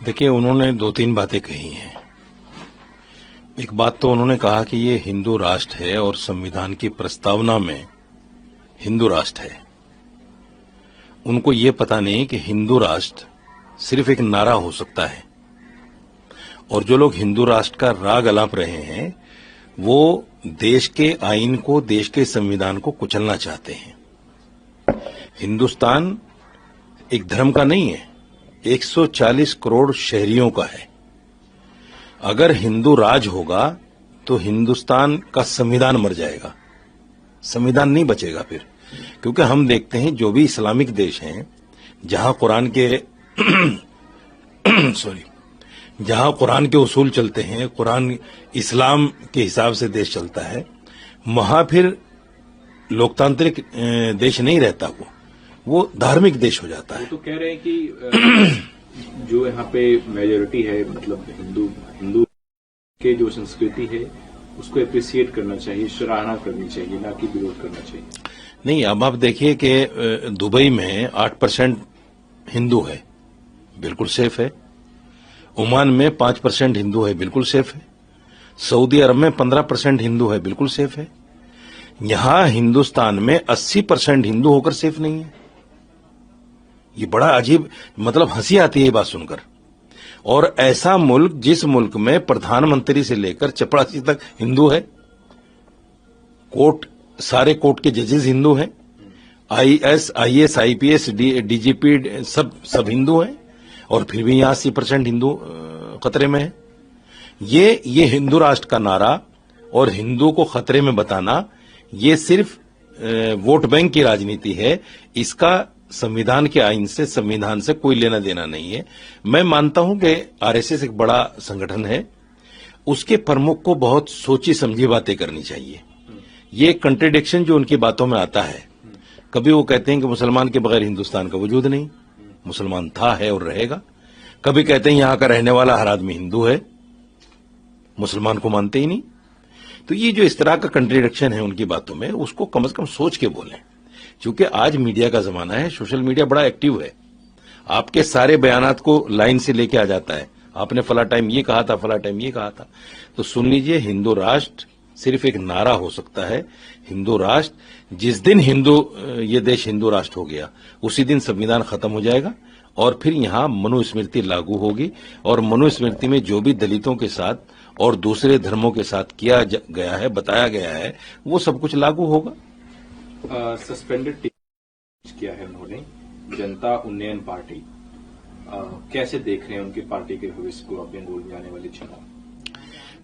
देखिए, उन्होंने दो तीन बातें कही हैं। एक बात तो उन्होंने कहा कि ये हिंदू राष्ट्र है और संविधान की प्रस्तावना में हिंदू राष्ट्र है। उनको ये पता नहीं कि हिंदू राष्ट्र सिर्फ एक नारा हो सकता है, और जो लोग हिंदू राष्ट्र का राग अलाप रहे हैं वो देश के आईन को, देश के संविधान को कुचलना चाहते हैं। हिंदुस्तान एक धर्म का नहीं है, 140 करोड़ शहरियों का है। अगर हिंदू राज होगा तो हिंदुस्तान का संविधान मर जाएगा, संविधान नहीं बचेगा फिर। क्योंकि हम देखते हैं जो भी इस्लामिक देश हैं जहां कुरान के जहां कुरान के उसूल चलते हैं, कुरान इस्लाम के हिसाब से देश चलता है, वहां फिर लोकतांत्रिक देश नहीं रहता, वो धार्मिक देश हो जाता है। तो कह रहे हैं कि जो यहाँ पे मेजोरिटी है, मतलब हिंदू के जो संस्कृति है उसको एप्रिसिएट करना चाहिए, सराहना करनी चाहिए, ना कि विरोध करना चाहिए। नहीं, अब आप देखिए कि दुबई में 8% हिंदू है, बिल्कुल सेफ है। ओमान में 5% हिंदू है, बिल्कुल सेफ है। सऊदी अरब में 15% हिंदू है, बिल्कुल सेफ है। यहां हिंदुस्तान में 80% हिंदू होकर सेफ नहीं है। ये बड़ा अजीब, मतलब हंसी आती है ये बात सुनकर। और ऐसा मुल्क, जिस मुल्क में प्रधानमंत्री से लेकर चपरासी तक हिंदू है, सारे कोर्ट के जजेस हिंदू हैं, आईएएस, आईपीएस, डीजीपी सब हिंदू हैं, और फिर भी यहां 80% हिंदू खतरे में है। ये हिंदू राष्ट्र का नारा और हिंदू को खतरे में बताना, ये सिर्फ वोट बैंक की राजनीति है। इसका संविधान के आईन से, संविधान से कोई लेना देना नहीं है। मैं मानता हूं कि आरएसएस एक बड़ा संगठन है, उसके प्रमुख को बहुत सोची समझी बातें करनी चाहिए। ये कंट्रडिक्शन जो उनकी बातों में आता है, कभी वो कहते हैं कि मुसलमान के बगैर हिंदुस्तान का वजूद नहीं, मुसलमान था, है और रहेगा। कभी कहते हैं यहां का रहने वाला हर आदमी हिंदू है, मुसलमान को मानते ही नहीं। तो ये जो इस तरह का कंट्रडिक्शन है उनकी बातों में, उसको कम से कम सोच के बोलें। क्योंकि आज मीडिया का जमाना है, सोशल मीडिया बड़ा एक्टिव है, आपके सारे बयानात को लाइन से लेके आ जाता है। आपने फला टाइम ये कहा था, फला टाइम ये कहा था। तो सुन लीजिए, हिंदू राष्ट्र सिर्फ एक नारा हो सकता है। हिंदू राष्ट्र, जिस दिन ये देश हिंदू राष्ट्र हो गया, उसी दिन संविधान खत्म हो जाएगा, और फिर यहां मनुस्मृति लागू होगी, और मनुस्मृति में जो भी दलितों के साथ और दूसरे धर्मों के साथ किया गया है, बताया गया है, वो सब कुछ लागू होगा। सस्पेंडेड किया है उन्होंने जनता उन्नयन पार्टी, कैसे देख रहे हैं उनकी पार्टी के भविष्य को, अपने बोल जाने वाले चुनाव?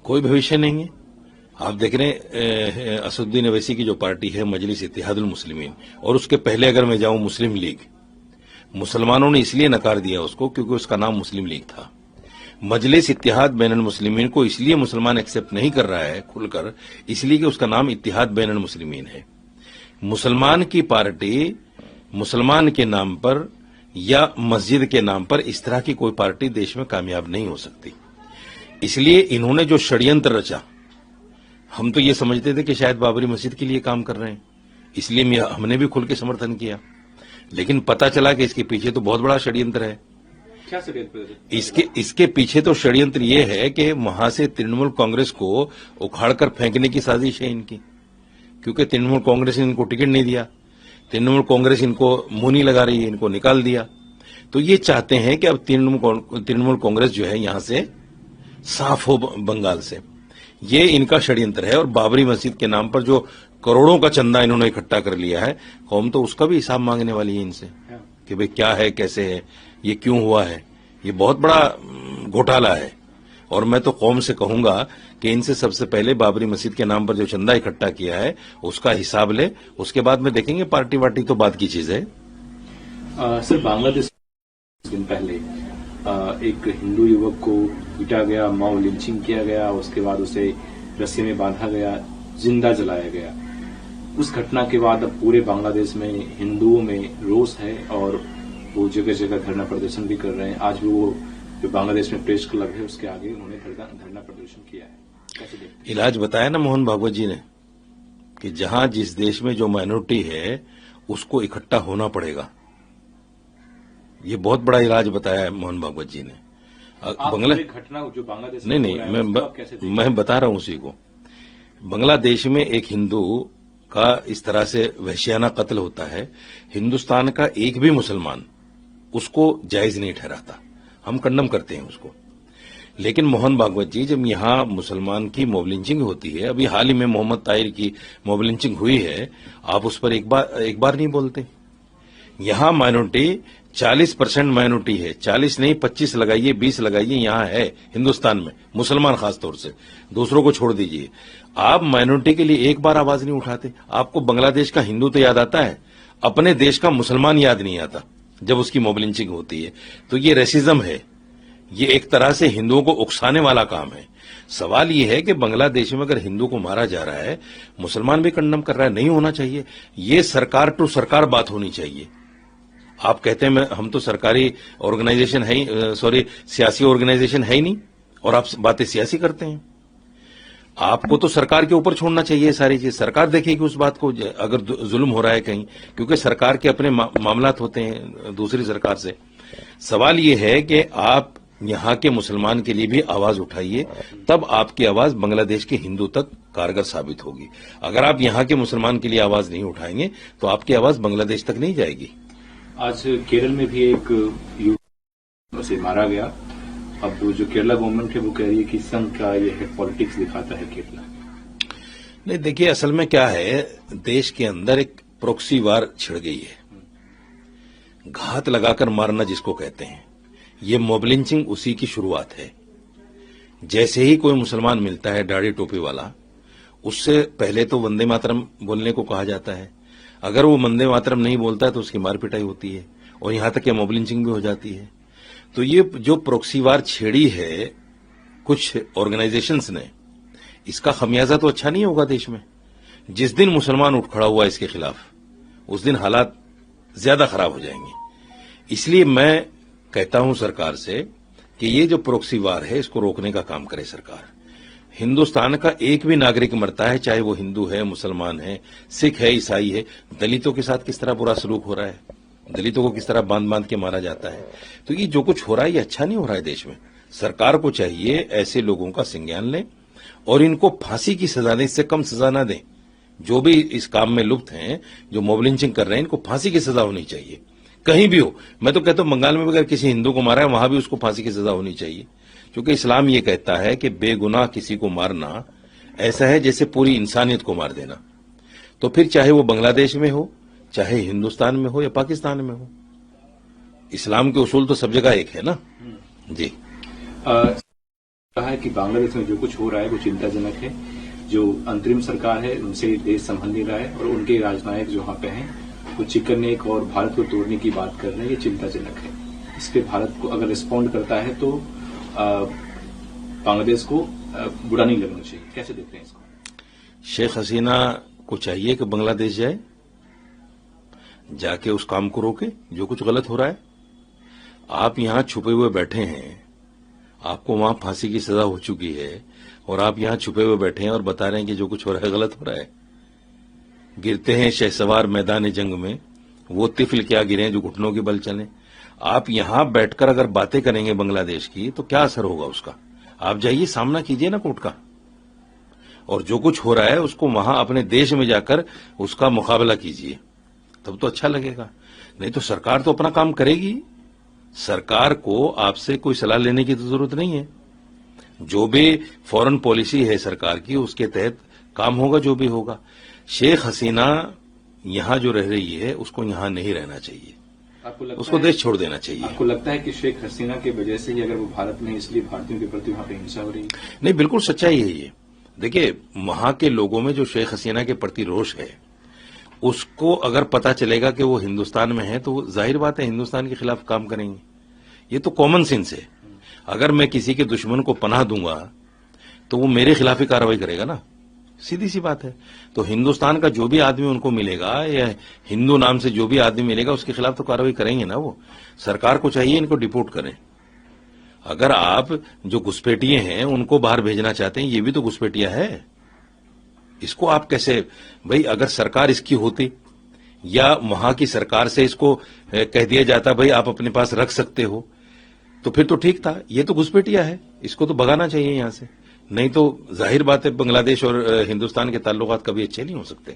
कोई भविष्य नहीं है। आप देख रहे हैं असदुद्दीन अवैसी की जो पार्टी है, मजलिस इत्तेहादुल मुस्लिमीन, और उसके पहले अगर मैं जाऊं मुस्लिम लीग, मुसलमानों ने इसलिए नकार दिया उसको क्योंकि उसका नाम मुस्लिम लीग था। मजलिस इत्तेहाद बैनुल मुस्लिमीन को इसलिए मुसलमान एक्सेप्ट नहीं कर रहा है खुलकर, इसलिए कि उसका नाम इत्तेहाद बैनुल मुस्लिमीन है। मुसलमान की पार्टी मुसलमान के नाम पर या मस्जिद के नाम पर, इस तरह की कोई पार्टी देश में कामयाब नहीं हो सकती। इसलिए इन्होंने जो षड्यंत्र रचा, हम तो ये समझते थे कि शायद बाबरी मस्जिद के लिए काम कर रहे हैं, इसलिए हमने भी खुल के समर्थन किया। लेकिन पता चला कि इसके पीछे तो बहुत बड़ा षड्यंत्र है। क्या षड्यंत्र? इसके पीछे तो षड्यंत्र ये है कि वहां से तृणमूल कांग्रेस को उखाड़कर फेंकने की साजिश है इनकी। क्योंकि तृणमूल कांग्रेस ने इनको टिकट नहीं दिया, तृणमूल कांग्रेस इनको मुंह नहीं लगा रही है, इनको निकाल दिया। तो ये चाहते हैं कि अब तृणमूल कांग्रेस जो है यहां से साफ हो बंगाल से। ये इनका षड्यंत्र है। और बाबरी मस्जिद के नाम पर जो करोड़ों का चंदा इन्होंने इकट्ठा कर लिया है, कौम तो उसका भी हिसाब मांगने वाली है इनसे कि भाई क्या है, कैसे है, ये क्यों हुआ है। ये बहुत बड़ा घोटाला है। और मैं तो कौम से कहूंगा कि इनसे सबसे पहले बाबरी मस्जिद के नाम पर जो चंदा इकट्ठा किया है उसका हिसाब ले, उसके बाद में देखेंगे पार्टी वार्टी तो बात की चीज है। सर, बांग्लादेश दिन पहले एक हिंदू युवक को पीटा गया, मॉब लिंचिंग किया गया, उसके बाद उसे रस्सी में बांधा गया, जिंदा जलाया गया। उस घटना के बाद अब पूरे बांग्लादेश में हिंदुओं में रोष है और वो जगह जगह धरना प्रदर्शन भी कर रहे हैं। आज भी वो जो बांग्लादेश में प्रेस क्लब है उसके आगे उन्होंने धरना प्रदर्शन किया है। कैसे देखते हैं? इलाज बताया ना मोहन भागवत जी ने कि जहां जिस देश में जो माइनॉरिटी है उसको इकट्ठा होना पड़ेगा। ये बहुत बड़ा इलाज बताया है मोहन भागवत जी ने। आप बांग्ला पूरी घटना जो बांग्लादेश नहीं में नहीं हो रहा है, उसको आप कैसे देखते हैं? मैं बता रहा हूं उसी को। बांग्लादेश में एक हिंदू का इस तरह से वहशियाना कत्ल होता है, हिंदुस्तान का एक भी मुसलमान उसको जायज नहीं ठहराता, हम कंडम करते हैं उसको। लेकिन मोहन भागवत जी, जब यहां मुसलमान की मॉब लिंचिंग होती है, अभी हाल ही में मोहम्मद ताहिर की मॉब लिंचिंग हुई है, आप उस पर एक बार नहीं बोलते। यहां माइनॉरिटी 40% माइनॉरिटी है, 40 नहीं 25 लगाइए 20 लगाइए, यहां है हिंदुस्तान में, मुसलमान खासतौर से, दूसरों को छोड़ दीजिए। आप माइनॉरिटी के लिए एक बार आवाज नहीं उठाते। आपको बांग्लादेश का हिंदू तो याद आता है, अपने देश का मुसलमान याद नहीं आता जब उसकी मॉब लिंचिंग होती है। तो ये रेसिज्म है, ये एक तरह से हिंदुओं को उकसाने वाला काम है। सवाल ये है कि बांग्लादेश में अगर हिंदू को मारा जा रहा है, मुसलमान भी कंडम कर रहा है, नहीं होना चाहिए। ये सरकार टू सरकार बात होनी चाहिए। आप कहते हैं हम तो सरकारी ऑर्गेनाइजेशन है ही, सियासी ऑर्गेनाइजेशन है ही नहीं, और आप बातें सियासी करते हैं। आपको तो सरकार के ऊपर छोड़ना चाहिए सारी चीज, सरकार देखेगी उस बात को अगर जुल्म हो रहा है कहीं, क्योंकि सरकार के अपने मामलात होते हैं दूसरी सरकार से। सवाल ये है कि आप यहां के मुसलमान के लिए भी आवाज उठाइए, तब आपकी आवाज बांग्लादेश के हिंदू तक कारगर साबित होगी। अगर आप यहां के मुसलमान के लिए आवाज नहीं उठाएंगे तो आपकी आवाज बांग्लादेश तक नहीं जाएगी। आज केरल में भी एक युवक से मारा गया। अब जो केरला गवर्नमेंट है वो कह रही है कि संघ का ये है पॉलिटिक्स दिखाता है केरला। नहीं, देखिए असल में क्या है, देश के अंदर एक प्रॉक्सी वार छिड़ गई है, घात लगाकर मारना जिसको कहते हैं। ये मॉब लिंचिंग उसी की शुरुआत है। जैसे ही कोई मुसलमान मिलता है दाढ़ी टोपी वाला, उससे पहले तो वंदे मातरम बोलने को कहा जाता है। अगर वो वंदे मातरम नहीं बोलता है तो उसकी मार पिटाई होती है, और यहां तक कि मॉब लिंचिंग भी हो जाती है। तो ये जो प्रॉक्सी वार छेड़ी है कुछ ऑर्गेनाइजेशंस ने, इसका खमियाजा तो अच्छा नहीं होगा देश में। जिस दिन मुसलमान उठ खड़ा हुआ इसके खिलाफ, उस दिन हालात ज्यादा खराब हो जाएंगे। इसलिए मैं कहता हूं सरकार से कि ये जो प्रॉक्सी वार है, इसको रोकने का काम करे सरकार। हिंदुस्तान का एक भी नागरिक मरता है, चाहे वो हिंदू है, मुसलमान है, सिख है, ईसाई है, दलितों के साथ किस तरह बुरा सलूक हो रहा है, दलितों को किस तरह बांध बांध के मारा जाता है। तो ये जो कुछ हो रहा है, ये अच्छा नहीं हो रहा है देश में। सरकार को चाहिए ऐसे लोगों का संज्ञान लें और इनको फांसी की सजा दें, इससे कम सजा ना दें। जो भी इस काम में लुप्त हैं, जो मॉब लिंचिंग कर रहे हैं, इनको फांसी की सजा होनी चाहिए, कहीं भी हो। मैं तो कहता हूं बंगाल में भी अगर किसी हिंदू को मारा है, वहां भी उसको फांसी की सजा होनी चाहिए, क्योंकि इस्लाम ये कहता है कि बेगुनाह किसी को मारना ऐसा है जैसे पूरी इंसानियत को मार देना। तो फिर चाहे वो बांग्लादेश में हो, चाहे हिंदुस्तान में हो या पाकिस्तान में हो, इस्लाम के उसूल तो सब जगह एक है ना। जी कहा है कि बांग्लादेश में जो कुछ हो रहा है वो चिंताजनक है। जो अंतरिम सरकार है उनसे देश संभल नहीं रहा है, और उनके राजनायक जो वहां पे हैं वो चिकन नेक और भारत को तोड़ने की बात कर रहे हैं। ये चिंताजनक है। इस पे भारत को अगर रिस्पॉन्ड करता है तो बांग्लादेश को बुरा नहीं लगना चाहिए। कैसे देखते हैं इसको? शेख हसीना को चाहिए कि बांग्लादेश जाए, जाके उस काम को रोके जो कुछ गलत हो रहा है। आप यहां छुपे हुए बैठे हैं, आपको वहां फांसी की सजा हो चुकी है, और आप यहां छुपे हुए बैठे हैं और बता रहे हैं कि जो कुछ हो रहा है गलत हो रहा है। गिरते हैं शहसवार मैदान जंग में, वो तिफल क्या गिरे जो घुटनों के बल चले। आप यहां बैठकर अगर बातें करेंगे बांग्लादेश की, तो क्या असर होगा उसका? आप जाइए, सामना कीजिए ना कोर्ट का, और जो कुछ हो रहा है उसको वहां अपने देश में जाकर उसका मुकाबला कीजिए, तब तो अच्छा लगेगा। नहीं तो सरकार तो अपना काम करेगी। सरकार को आपसे कोई सलाह लेने की तो जरूरत नहीं है। जो भी फॉरेन पॉलिसी है सरकार की, उसके तहत काम होगा जो भी होगा। शेख हसीना यहां जो रह रही है, उसको यहां नहीं रहना चाहिए, उसको देश छोड़ देना चाहिए। आपको लगता है कि शेख हसीना की वजह से ही अगर वो भारत में, इसलिए भारतीयों के प्रति वहां पर हिंसा हो रही है? नहीं, बिल्कुल सच्चाई है ये। देखिए, वहां के लोगों में जो शेख हसीना के प्रति रोष है, उसको अगर पता चलेगा कि वो हिंदुस्तान में है, तो वो जाहिर बात है हिंदुस्तान के खिलाफ काम करेंगे। ये तो कॉमन सेंस है। अगर मैं किसी के दुश्मन को पनाह दूंगा तो वो मेरे खिलाफ ही कार्रवाई करेगा ना, सीधी सी बात है। तो हिंदुस्तान का जो भी आदमी उनको मिलेगा, या हिंदू नाम से जो भी आदमी मिलेगा, उसके खिलाफ तो कार्रवाई करेंगे ना वो। सरकार को चाहिए इनको डिपोर्ट करें। अगर आप जो घुसपैठिए हैं उनको बाहर भेजना चाहते हैं, ये भी तो घुसपैठिया है। इसको आप कैसे, भाई अगर सरकार इसकी होती, या वहां की सरकार से इसको कह दिया जाता भाई आप अपने पास रख सकते हो, तो फिर तो ठीक था। ये तो घुसपैठिया है, इसको तो भगाना चाहिए यहां से, नहीं तो जाहिर बात है बांग्लादेश और हिंदुस्तान के ताल्लुकात कभी अच्छे नहीं हो सकते।